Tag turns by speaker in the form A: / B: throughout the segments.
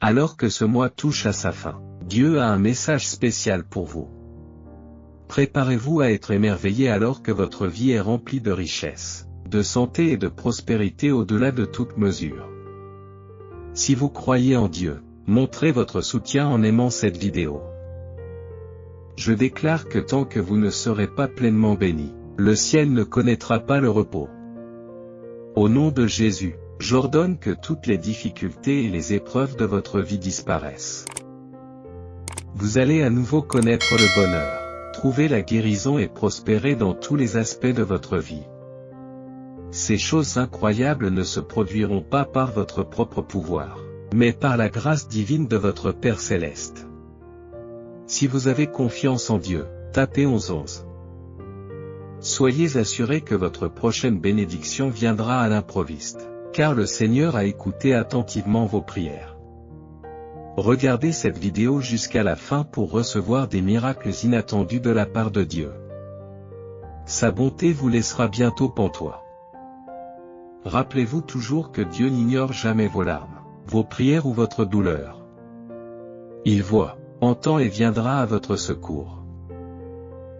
A: Alors que ce mois touche à sa fin, Dieu a un message spécial pour vous. Préparez-vous à être émerveillé alors que votre vie est remplie de richesses, de santé et de prospérité au-delà de toute mesure. Si vous croyez en Dieu, montrez votre soutien en aimant cette vidéo. Je déclare que tant que vous ne serez pas pleinement bénis, le ciel ne connaîtra pas le repos. Au nom de Jésus, j'ordonne que toutes les difficultés et les épreuves de votre vie disparaissent. Vous allez à nouveau connaître le bonheur, trouver la guérison et prospérer dans tous les aspects de votre vie. Ces choses incroyables ne se produiront pas par votre propre pouvoir, mais par la grâce divine de votre Père Céleste. Si vous avez confiance en Dieu, tapez 1111. Soyez assurés que votre prochaine bénédiction viendra à l'improviste, car le Seigneur a écouté attentivement vos prières. Regardez cette vidéo jusqu'à la fin pour recevoir des miracles inattendus de la part de Dieu. Sa bonté vous laissera bientôt pantois. Rappelez-vous toujours que Dieu n'ignore jamais vos larmes, vos prières ou votre douleur. Il voit, entend et viendra à votre secours.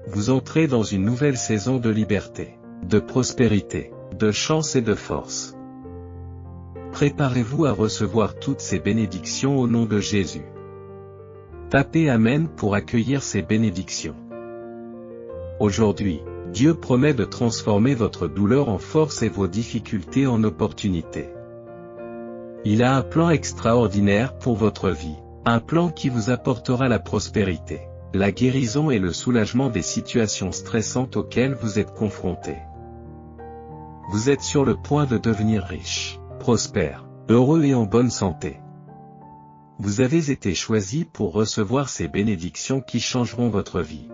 A: Vous entrez dans une nouvelle saison de liberté, de prospérité, de chance et de force. Préparez-vous à recevoir toutes ces bénédictions au nom de Jésus. Tapez Amen pour accueillir ces bénédictions. Aujourd'hui, Dieu promet de transformer votre douleur en force et vos difficultés en opportunités. Il a un plan extraordinaire pour votre vie, un plan qui vous apportera la prospérité, la guérison et le soulagement des situations stressantes auxquelles vous êtes confrontés. Vous êtes sur le point de devenir riche, prospère, heureux et en bonne santé. Vous avez été choisi pour recevoir ces bénédictions qui changeront votre vie.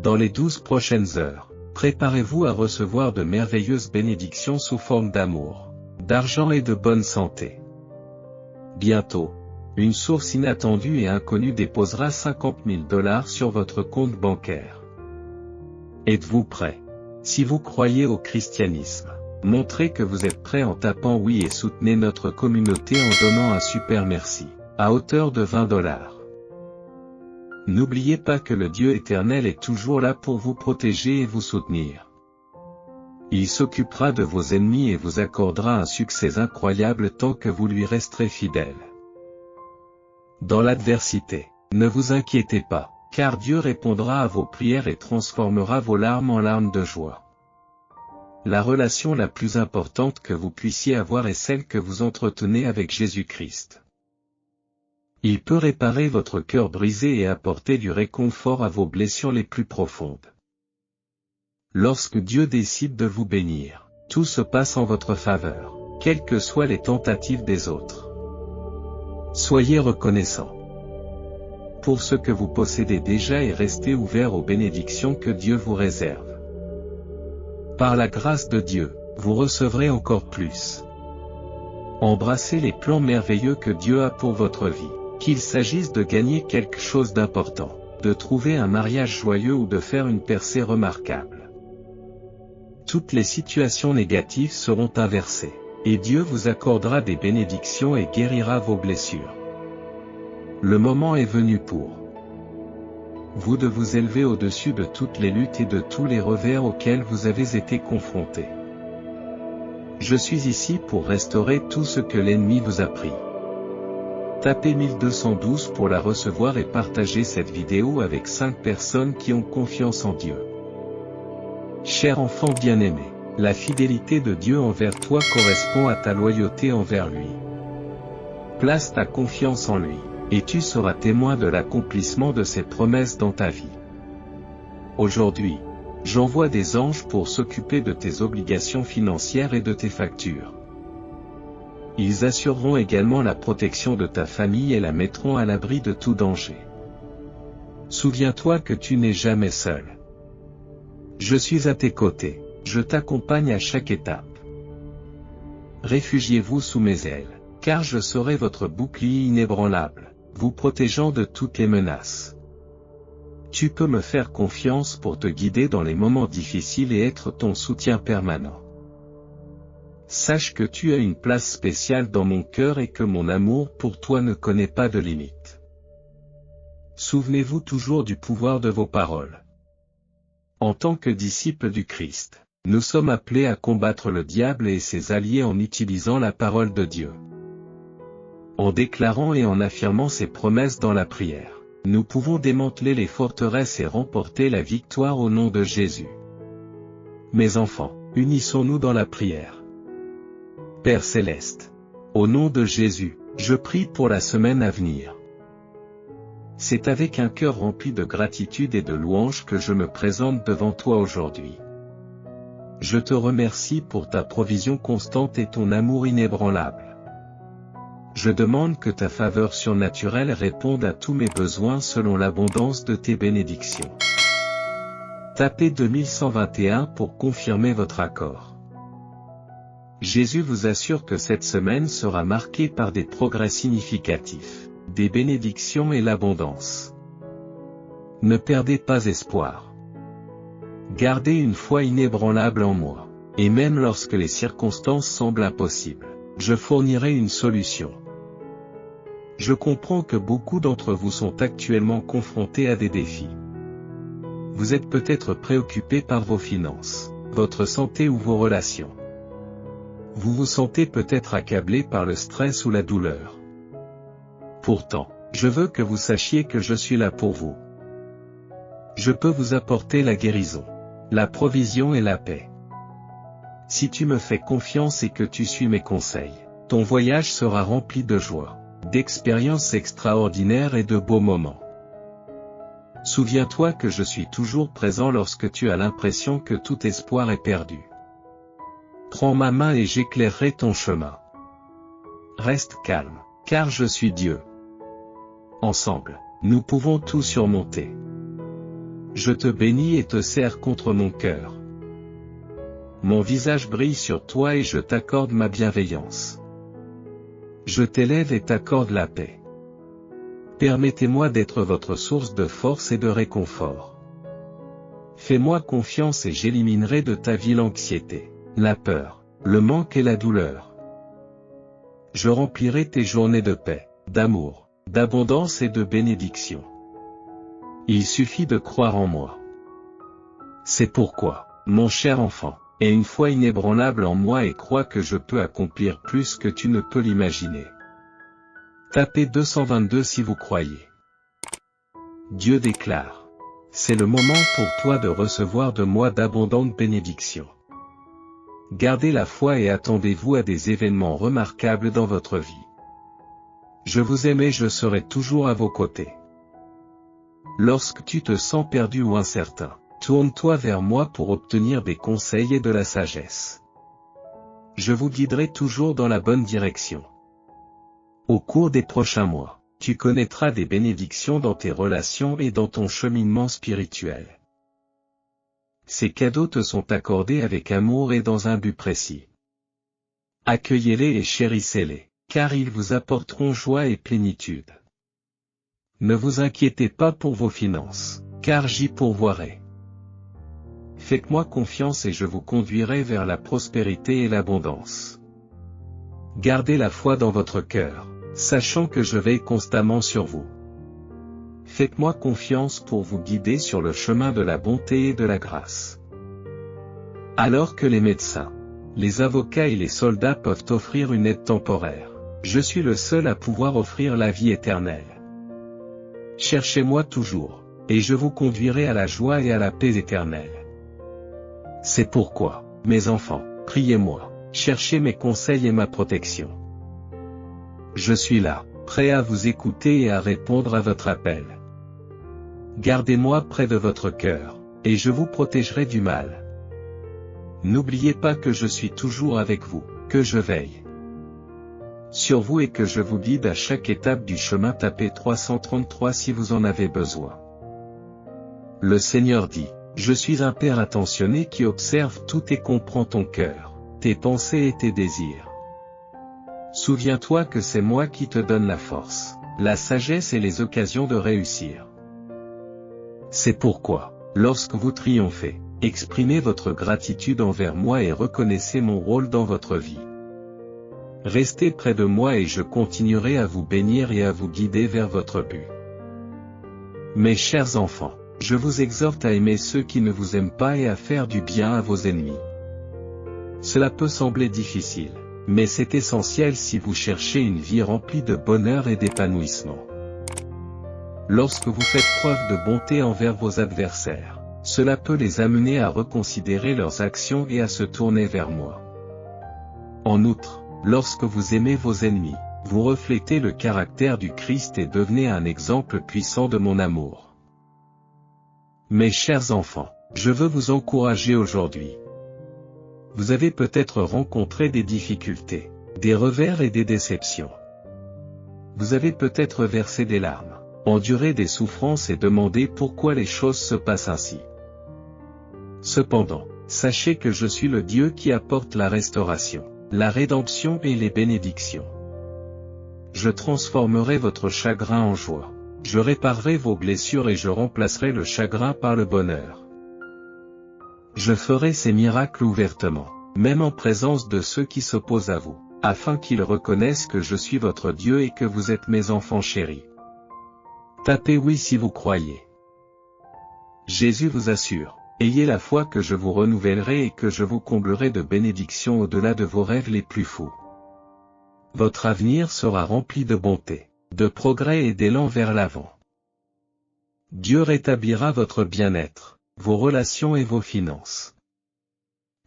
A: Dans les 12 prochaines heures, préparez-vous à recevoir de merveilleuses bénédictions sous forme d'amour, d'argent et de bonne santé. Bientôt, une source inattendue et inconnue déposera 50 000 $ sur votre compte bancaire. Êtes-vous prêt? Si vous croyez au christianisme, montrez que vous êtes prêt en tapant oui et soutenez notre communauté en donnant un super merci, à hauteur de 20 $. N'oubliez pas que le Dieu éternel est toujours là pour vous protéger et vous soutenir. Il s'occupera de vos ennemis et vous accordera un succès incroyable tant que vous lui resterez fidèle. Dans l'adversité, ne vous inquiétez pas, car Dieu répondra à vos prières et transformera vos larmes en larmes de joie. La relation la plus importante que vous puissiez avoir est celle que vous entretenez avec Jésus-Christ. Il peut réparer votre cœur brisé et apporter du réconfort à vos blessures les plus profondes. Lorsque Dieu décide de vous bénir, tout se passe en votre faveur, quelles que soient les tentatives des autres. Soyez reconnaissants pour ce que vous possédez déjà et restez ouverts aux bénédictions que Dieu vous réserve. Par la grâce de Dieu, vous recevrez encore plus. Embrassez les plans merveilleux que Dieu a pour votre vie, qu'il s'agisse de gagner quelque chose d'important, de trouver un mariage joyeux ou de faire une percée remarquable. Toutes les situations négatives seront inversées, et Dieu vous accordera des bénédictions et guérira vos blessures. Le moment est venu pour vous de vous élever au-dessus de toutes les luttes et de tous les revers auxquels vous avez été confrontés. Je suis ici pour restaurer tout ce que l'ennemi vous a pris. Tapez 1212 pour la recevoir et partagez cette vidéo avec 5 personnes qui ont confiance en Dieu. Cher enfant bien-aimé, la fidélité de Dieu envers toi correspond à ta loyauté envers lui. Place ta confiance en lui, et tu seras témoin de l'accomplissement de ses promesses dans ta vie. Aujourd'hui, j'envoie des anges pour s'occuper de tes obligations financières et de tes factures. Ils assureront également la protection de ta famille et la mettront à l'abri de tout danger. Souviens-toi que tu n'es jamais seul. Je suis à tes côtés, je t'accompagne à chaque étape. Réfugiez-vous sous mes ailes, car je serai votre bouclier inébranlable, vous protégeant de toutes les menaces. Tu peux me faire confiance pour te guider dans les moments difficiles et être ton soutien permanent. Sache que tu as une place spéciale dans mon cœur et que mon amour pour toi ne connaît pas de limite. Souvenez-vous toujours du pouvoir de vos paroles. En tant que disciples du Christ, nous sommes appelés à combattre le diable et ses alliés en utilisant la parole de Dieu. En déclarant et en affirmant ses promesses dans la prière, nous pouvons démanteler les forteresses et remporter la victoire au nom de Jésus. Mes enfants, unissons-nous dans la prière. Père Céleste, au nom de Jésus, je prie pour la semaine à venir. C'est avec un cœur rempli de gratitude et de louange que je me présente devant toi aujourd'hui. Je te remercie pour ta provision constante et ton amour inébranlable. Je demande que ta faveur surnaturelle réponde à tous mes besoins selon l'abondance de tes bénédictions. Tapez 2121 pour confirmer votre accord. Jésus vous assure que cette semaine sera marquée par des progrès significatifs, des bénédictions et l'abondance. Ne perdez pas espoir. Gardez une foi inébranlable en moi, et même lorsque les circonstances semblent impossibles, je fournirai une solution. Je comprends que beaucoup d'entre vous sont actuellement confrontés à des défis. Vous êtes peut-être préoccupés par vos finances, votre santé ou vos relations. Vous vous sentez peut-être accablé par le stress ou la douleur. Pourtant, je veux que vous sachiez que je suis là pour vous. Je peux vous apporter la guérison, la provision et la paix. Si tu me fais confiance et que tu suis mes conseils, ton voyage sera rempli de joie, d'expériences extraordinaires et de beaux moments. Souviens-toi que je suis toujours présent lorsque tu as l'impression que tout espoir est perdu. Prends ma main et j'éclairerai ton chemin. Reste calme, car je suis Dieu. Ensemble, nous pouvons tout surmonter. Je te bénis et te serre contre mon cœur. Mon visage brille sur toi et je t'accorde ma bienveillance. Je t'élève et t'accorde la paix. Permettez-moi d'être votre source de force et de réconfort. Fais-moi confiance et j'éliminerai de ta vie l'anxiété, la peur, le manque et la douleur. Je remplirai tes journées de paix, d'amour, d'abondance et de bénédiction. Il suffit de croire en moi. C'est pourquoi, mon cher enfant, aie une foi inébranlable en moi et crois que je peux accomplir plus que tu ne peux l'imaginer. Tapez 222 si vous croyez. Dieu déclare. C'est le moment pour toi de recevoir de moi d'abondantes bénédictions. Gardez la foi et attendez-vous à des événements remarquables dans votre vie. Je vous aime et je serai toujours à vos côtés. Lorsque tu te sens perdu ou incertain, tourne-toi vers moi pour obtenir des conseils et de la sagesse. Je vous guiderai toujours dans la bonne direction. Au cours des prochains mois, tu connaîtras des bénédictions dans tes relations et dans ton cheminement spirituel. Ces cadeaux te sont accordés avec amour et dans un but précis. Accueillez-les et chérissez-les, car ils vous apporteront joie et plénitude. Ne vous inquiétez pas pour vos finances, car j'y pourvoirai. Faites-moi confiance et je vous conduirai vers la prospérité et l'abondance. Gardez la foi dans votre cœur, sachant que je veille constamment sur vous. Faites-moi confiance pour vous guider sur le chemin de la bonté et de la grâce. Alors que les médecins, les avocats et les soldats peuvent offrir une aide temporaire, je suis le seul à pouvoir offrir la vie éternelle. Cherchez-moi toujours, et je vous conduirai à la joie et à la paix éternelle. C'est pourquoi, mes enfants, priez-moi. Cherchez mes conseils et ma protection. Je suis là, prêt à vous écouter et à répondre à votre appel. Gardez-moi près de votre cœur, et je vous protégerai du mal. N'oubliez pas que je suis toujours avec vous, que je veille sur vous et que je vous guide à chaque étape du chemin. Tapez 333 si vous en avez besoin. Le Seigneur dit, je suis un Père attentionné qui observe tout et comprend ton cœur, tes pensées et tes désirs. Souviens-toi que c'est moi qui te donne la force, la sagesse et les occasions de réussir. C'est pourquoi, lorsque vous triomphez, Exprimez votre gratitude envers moi et reconnaissez mon rôle dans votre vie. Restez près de moi et je continuerai à vous bénir et à vous guider vers votre but. Mes chers enfants, je vous exhorte à aimer ceux qui ne vous aiment pas et à faire du bien à vos ennemis. Cela peut sembler difficile, mais c'est essentiel si vous cherchez une vie remplie de bonheur et d'épanouissement. Lorsque vous faites preuve de bonté envers vos adversaires, cela peut les amener à reconsidérer leurs actions et à se tourner vers moi. En outre, lorsque vous aimez vos ennemis, vous reflétez le caractère du Christ et devenez un exemple puissant de mon amour. Mes chers enfants, je veux vous encourager aujourd'hui. Vous avez peut-être rencontré des difficultés, des revers et des déceptions. Vous avez peut-être versé des larmes, enduré des souffrances et demandé pourquoi les choses se passent ainsi. Cependant, sachez que je suis le Dieu qui apporte la restauration, la rédemption et les bénédictions. Je transformerai votre chagrin en joie. Je réparerai vos blessures et je remplacerai le chagrin par le bonheur. Je ferai ces miracles ouvertement, même en présence de ceux qui s'opposent à vous, afin qu'ils reconnaissent que je suis votre Dieu et que vous êtes mes enfants chéris. Tapez oui si vous croyez. Jésus vous assure, ayez la foi que je vous renouvellerai et que je vous comblerai de bénédictions au-delà de vos rêves les plus fous. Votre avenir sera rempli de bonté, de progrès et d'élan vers l'avant. Dieu rétablira votre bien-être, vos relations et vos finances.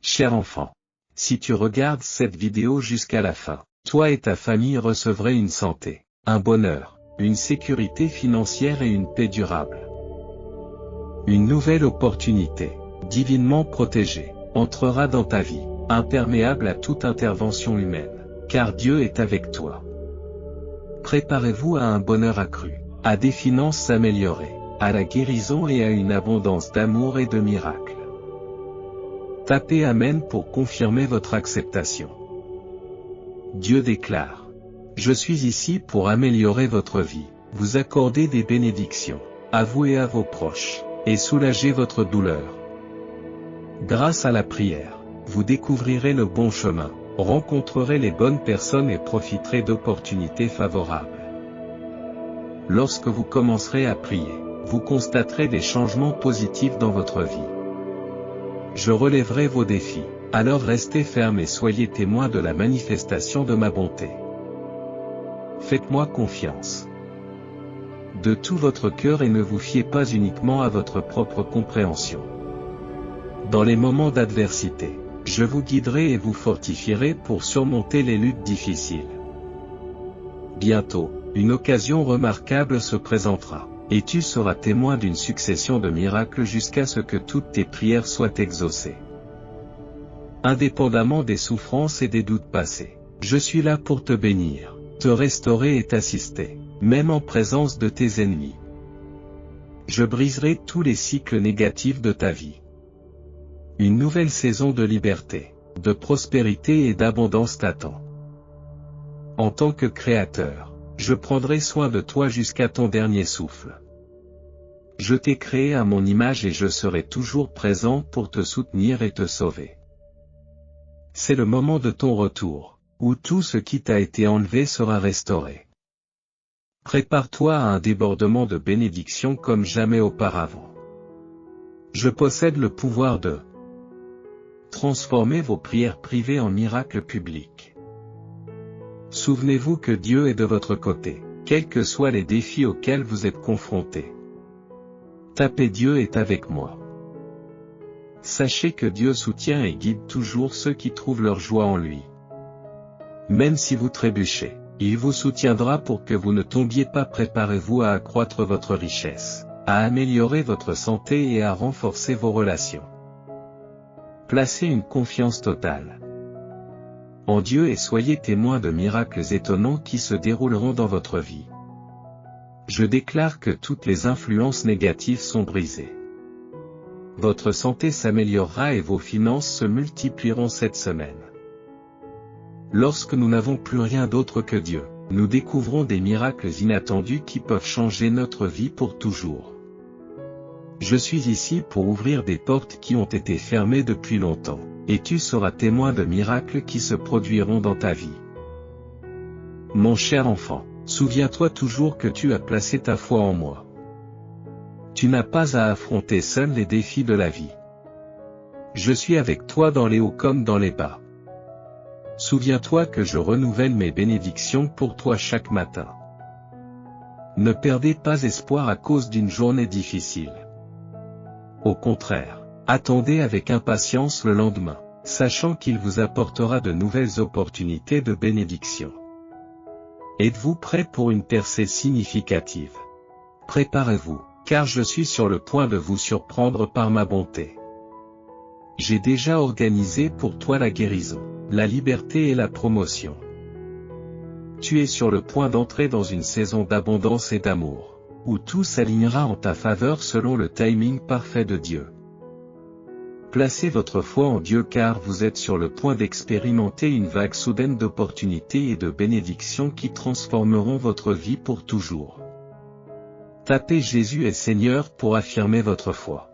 A: Cher enfant, si tu regardes cette vidéo jusqu'à la fin, toi et ta famille recevrez une santé, un bonheur, une sécurité financière et une paix durable. Une nouvelle opportunité, divinement protégée, entrera dans ta vie, imperméable à toute intervention humaine, car Dieu est avec toi. Préparez-vous à un bonheur accru, à des finances améliorées, à la guérison et à une abondance d'amour et de miracles. Tapez Amen pour confirmer votre acceptation. Dieu déclare: Je suis ici pour améliorer votre vie, vous accorder des bénédictions, à vous et à vos proches, et soulager votre douleur. Grâce à la prière, vous découvrirez le bon chemin, rencontrerez les bonnes personnes et profiterez d'opportunités favorables. Lorsque vous commencerez à prier, vous constaterez des changements positifs dans votre vie. Je relèverai vos défis, alors restez fermes et soyez témoins de la manifestation de ma bonté. Faites-moi confiance de tout votre cœur et ne vous fiez pas uniquement à votre propre compréhension. Dans les moments d'adversité, je vous guiderai et vous fortifierai pour surmonter les luttes difficiles. Bientôt, une occasion remarquable se présentera, et tu seras témoin d'une succession de miracles jusqu'à ce que toutes tes prières soient exaucées. Indépendamment des souffrances et des doutes passés, je suis là pour te bénir, te restaurer et t'assister, même en présence de tes ennemis. Je briserai tous les cycles négatifs de ta vie. Une nouvelle saison de liberté, de prospérité et d'abondance t'attend. En tant que Créateur, je prendrai soin de toi jusqu'à ton dernier souffle. Je t'ai créé à mon image et je serai toujours présent pour te soutenir et te sauver. C'est le moment de ton retour, où tout ce qui t'a été enlevé sera restauré. Prépare-toi à un débordement de bénédictions comme jamais auparavant. Je possède le pouvoir de transformer vos prières privées en miracles publics. Souvenez-vous que Dieu est de votre côté, quels que soient les défis auxquels vous êtes confrontés. Tapez Dieu est avec moi. Sachez que Dieu soutient et guide toujours ceux qui trouvent leur joie en lui. Même si vous trébuchez, il vous soutiendra pour que vous ne tombiez pas. Préparez-vous à accroître votre richesse, à améliorer votre santé et à renforcer vos relations. Placez une confiance totale en Dieu et soyez témoins de miracles étonnants qui se dérouleront dans votre vie. Je déclare que toutes les influences négatives sont brisées. Votre santé s'améliorera et vos finances se multiplieront cette semaine. Lorsque nous n'avons plus rien d'autre que Dieu, nous découvrons des miracles inattendus qui peuvent changer notre vie pour toujours. Je suis ici pour ouvrir des portes qui ont été fermées depuis longtemps, et tu seras témoin de miracles qui se produiront dans ta vie. Mon cher enfant, souviens-toi toujours que tu as placé ta foi en moi. Tu n'as pas à affronter seul les défis de la vie. Je suis avec toi dans les hauts comme dans les bas. Souviens-toi que je renouvelle mes bénédictions pour toi chaque matin. Ne perdez pas espoir à cause d'une journée difficile. Au contraire, attendez avec impatience le lendemain, sachant qu'il vous apportera de nouvelles opportunités de bénédiction. Êtes-vous prêt pour une percée significative? Préparez-vous, car je suis sur le point de vous surprendre par ma bonté. J'ai déjà organisé pour toi la guérison, la liberté et la promotion. Tu es sur le point d'entrer dans une saison d'abondance et d'amour, où tout s'alignera en ta faveur selon le timing parfait de Dieu. Placez votre foi en Dieu car vous êtes sur le point d'expérimenter une vague soudaine d'opportunités et de bénédictions qui transformeront votre vie pour toujours. Tapez Jésus est Seigneur pour affirmer votre foi.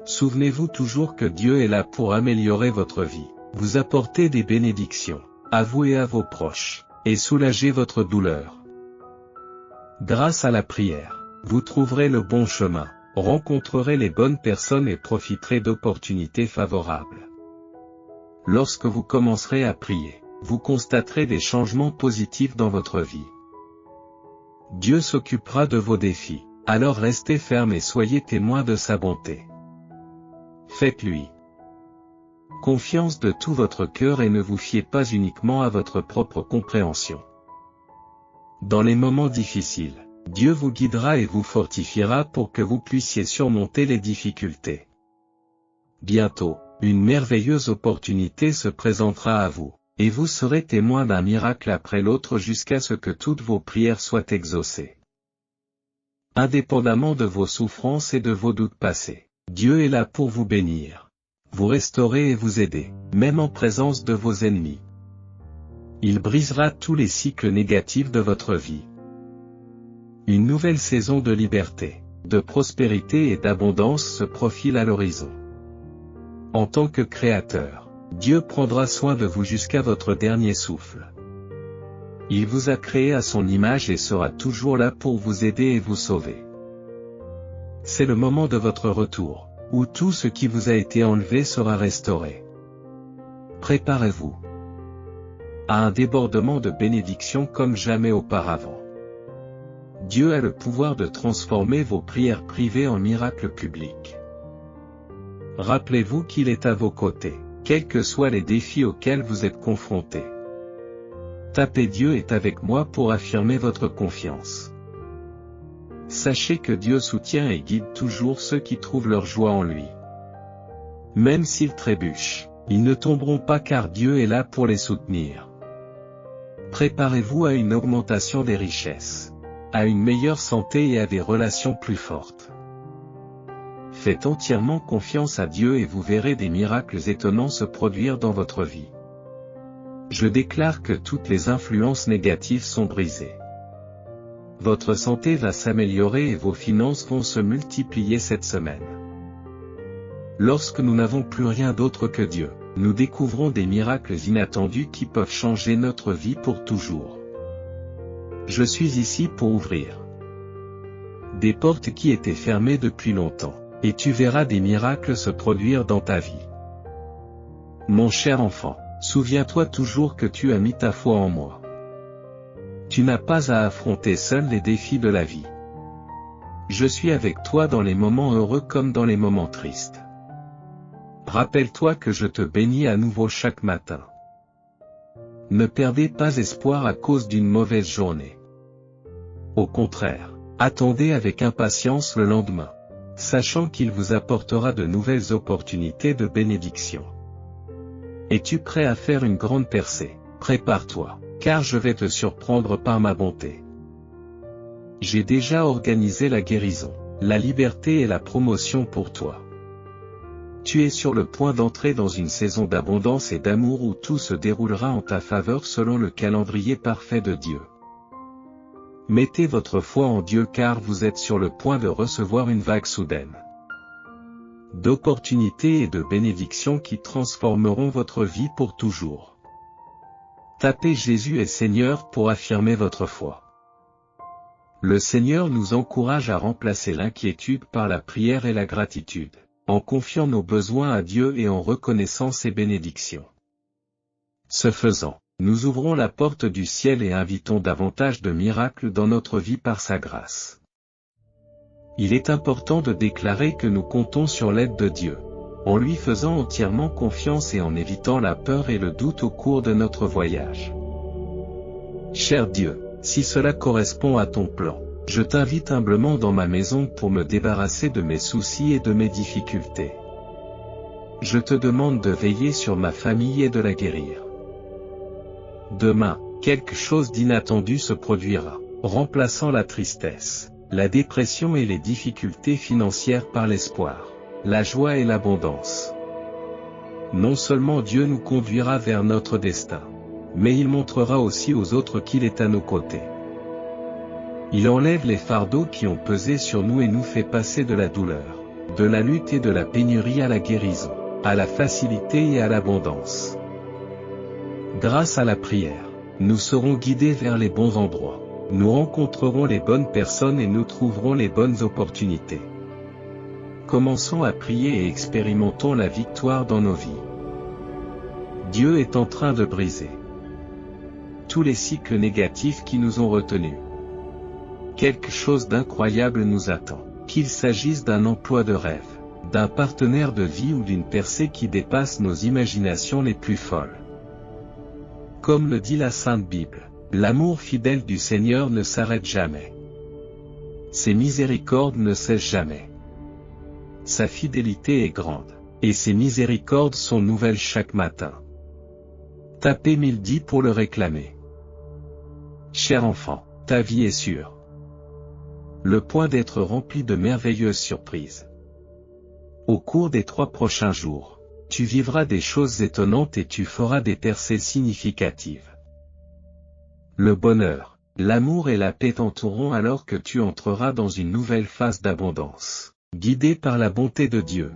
A: Souvenez-vous toujours que Dieu est là pour améliorer votre vie, vous apporter des bénédictions, à vous et à vos proches, et soulager votre douleur. Grâce à la prière, vous trouverez le bon chemin, rencontrerez les bonnes personnes et profiterez d'opportunités favorables. Lorsque vous commencerez à prier, vous constaterez des changements positifs dans votre vie. Dieu s'occupera de vos défis, alors restez ferme et soyez témoins de sa bonté. Faites-lui confiance de tout votre cœur et ne vous fiez pas uniquement à votre propre compréhension. Dans les moments difficiles, Dieu vous guidera et vous fortifiera pour que vous puissiez surmonter les difficultés. Bientôt, une merveilleuse opportunité se présentera à vous, et vous serez témoin d'un miracle après l'autre jusqu'à ce que toutes vos prières soient exaucées. Indépendamment de vos souffrances et de vos doutes passés, Dieu est là pour vous bénir, vous restaurer et vous aider, même en présence de vos ennemis. Il brisera tous les cycles négatifs de votre vie. Une nouvelle saison de liberté, de prospérité et d'abondance se profile à l'horizon. En tant que Créateur, Dieu prendra soin de vous jusqu'à votre dernier souffle. Il vous a créé à son image et sera toujours là pour vous aider et vous sauver. C'est le moment de votre retour, où tout ce qui vous a été enlevé sera restauré. Préparez-vous à un débordement de bénédictions comme jamais auparavant. Dieu a le pouvoir de transformer vos prières privées en miracles publics. Rappelez-vous qu'il est à vos côtés, quels que soient les défis auxquels vous êtes confrontés. Tapez Dieu est avec moi pour affirmer votre confiance. Sachez que Dieu soutient et guide toujours ceux qui trouvent leur joie en lui. Même s'ils trébuchent, ils ne tomberont pas car Dieu est là pour les soutenir. Préparez-vous à une augmentation des richesses, à une meilleure santé et à des relations plus fortes. Faites entièrement confiance à Dieu et vous verrez des miracles étonnants se produire dans votre vie. Je déclare que toutes les influences négatives sont brisées. Votre santé va s'améliorer et vos finances vont se multiplier cette semaine. Lorsque nous n'avons plus rien d'autre que Dieu, nous découvrons des miracles inattendus qui peuvent changer notre vie pour toujours. Je suis ici pour ouvrir des portes qui étaient fermées depuis longtemps, et tu verras des miracles se produire dans ta vie. Mon cher enfant, souviens-toi toujours que tu as mis ta foi en moi. Tu n'as pas à affronter seul les défis de la vie. Je suis avec toi dans les moments heureux comme dans les moments tristes. Rappelle-toi que je te bénis à nouveau chaque matin. Ne perdez pas espoir à cause d'une mauvaise journée. Au contraire, attendez avec impatience le lendemain, sachant qu'il vous apportera de nouvelles opportunités de bénédiction. Es-tu prêt à faire une grande percée? Prépare-toi, car je vais te surprendre par ma bonté. J'ai déjà organisé la guérison, la liberté et la promotion pour toi. Tu es sur le point d'entrer dans une saison d'abondance et d'amour où tout se déroulera en ta faveur selon le calendrier parfait de Dieu. Mettez votre foi en Dieu car vous êtes sur le point de recevoir une vague soudaine d'opportunités et de bénédictions qui transformeront votre vie pour toujours. Tapez Jésus est Seigneur pour affirmer votre foi. Le Seigneur nous encourage à remplacer l'inquiétude par la prière et la gratitude, en confiant nos besoins à Dieu et en reconnaissant ses bénédictions. Ce faisant, nous ouvrons la porte du ciel et invitons davantage de miracles dans notre vie par sa grâce. Il est important de déclarer que nous comptons sur l'aide de Dieu, en lui faisant entièrement confiance et en évitant la peur et le doute au cours de notre voyage. Cher Dieu, si cela correspond à ton plan, je t'invite humblement dans ma maison pour me débarrasser de mes soucis et de mes difficultés. Je te demande de veiller sur ma famille et de la guérir. Demain, quelque chose d'inattendu se produira, remplaçant la tristesse, la dépression et les difficultés financières par l'espoir, la joie et l'abondance. Non seulement Dieu nous conduira vers notre destin, mais il montrera aussi aux autres qu'il est à nos côtés. Il enlève les fardeaux qui ont pesé sur nous et nous fait passer de la douleur, de la lutte et de la pénurie à la guérison, à la facilité et à l'abondance. Grâce à la prière, nous serons guidés vers les bons endroits, nous rencontrerons les bonnes personnes et nous trouverons les bonnes opportunités. Commençons à prier et expérimentons la victoire dans nos vies. Dieu est en train de briser tous les cycles négatifs qui nous ont retenus. Quelque chose d'incroyable nous attend, qu'il s'agisse d'un emploi de rêve, d'un partenaire de vie ou d'une percée qui dépasse nos imaginations les plus folles. Comme le dit la Sainte Bible, l'amour fidèle du Seigneur ne s'arrête jamais. Ses miséricordes ne cessent jamais. Sa fidélité est grande, et ses miséricordes sont nouvelles chaque matin. Tapez 1010 pour le réclamer. Cher enfant, ta vie est sûre. Le point d'être rempli de merveilleuses surprises. Au cours des 3 prochains jours, tu vivras des choses étonnantes et tu feras des percées significatives. Le bonheur, l'amour et la paix t'entoureront alors que tu entreras dans une nouvelle phase d'abondance, guidé par la bonté de Dieu.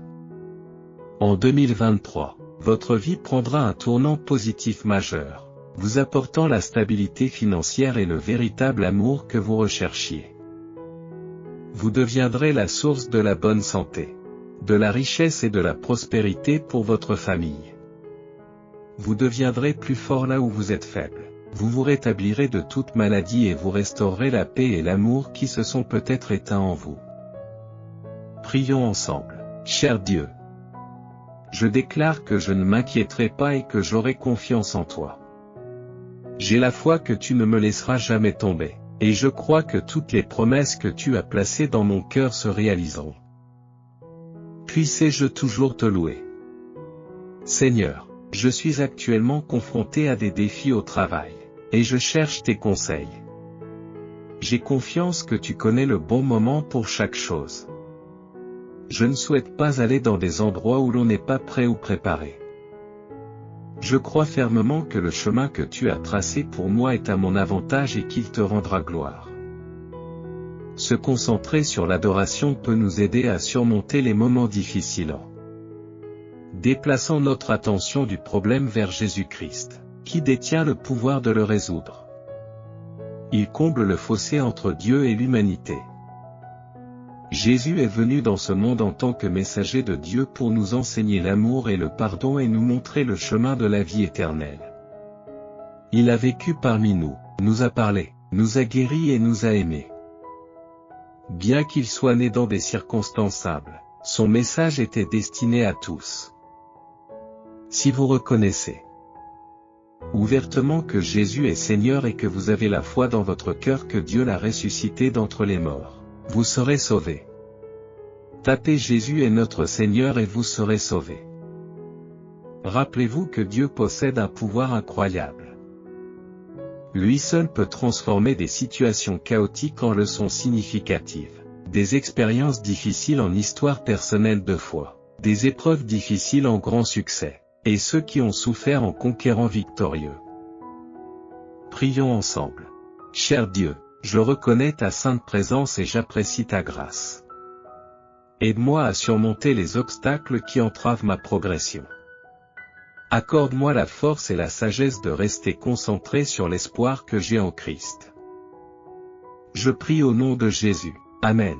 A: En 2023, votre vie prendra un tournant positif majeur, vous apportant la stabilité financière et le véritable amour que vous recherchiez. Vous deviendrez la source de la bonne santé, de la richesse et de la prospérité pour votre famille. Vous deviendrez plus fort là où vous êtes faible. Vous vous rétablirez de toute maladie et vous restaurerez la paix et l'amour qui se sont peut-être éteints en vous. Prions ensemble. Cher Dieu, je déclare que je ne m'inquiéterai pas et que j'aurai confiance en toi. J'ai la foi que tu ne me laisseras jamais tomber, et je crois que toutes les promesses que tu as placées dans mon cœur se réaliseront. Puissé-je toujours te louer. Seigneur, je suis actuellement confronté à des défis au travail, et je cherche tes conseils. J'ai confiance que tu connais le bon moment pour chaque chose. Je ne souhaite pas aller dans des endroits où l'on n'est pas prêt ou préparé. Je crois fermement que le chemin que tu as tracé pour moi est à mon avantage et qu'il te rendra gloire. Se concentrer sur l'adoration peut nous aider à surmonter les moments difficiles en déplaçant notre attention du problème vers Jésus-Christ, qui détient le pouvoir de le résoudre. Il comble le fossé entre Dieu et l'humanité. Jésus est venu dans ce monde en tant que messager de Dieu pour nous enseigner l'amour et le pardon et nous montrer le chemin de la vie éternelle. Il a vécu parmi nous, nous a parlé, nous a guéris et nous a aimés. Bien qu'il soit né dans des circonstances humbles, son message était destiné à tous. Si vous reconnaissez ouvertement que Jésus est Seigneur et que vous avez la foi dans votre cœur que Dieu l'a ressuscité d'entre les morts, vous serez sauvés. Tapez Jésus est notre Seigneur et vous serez sauvés. Rappelez-vous que Dieu possède un pouvoir incroyable. Lui seul peut transformer des situations chaotiques en leçons significatives, des expériences difficiles en histoires personnelles de foi, des épreuves difficiles en grands succès, et ceux qui ont souffert en conquérant victorieux. Prions ensemble. Cher Dieu, Je reconnais ta sainte présence et j'apprécie ta grâce. Aide-moi à surmonter les obstacles qui entravent ma progression. Accorde-moi la force et la sagesse de rester concentré sur l'espoir que j'ai en Christ. Je prie au nom de Jésus. Amen.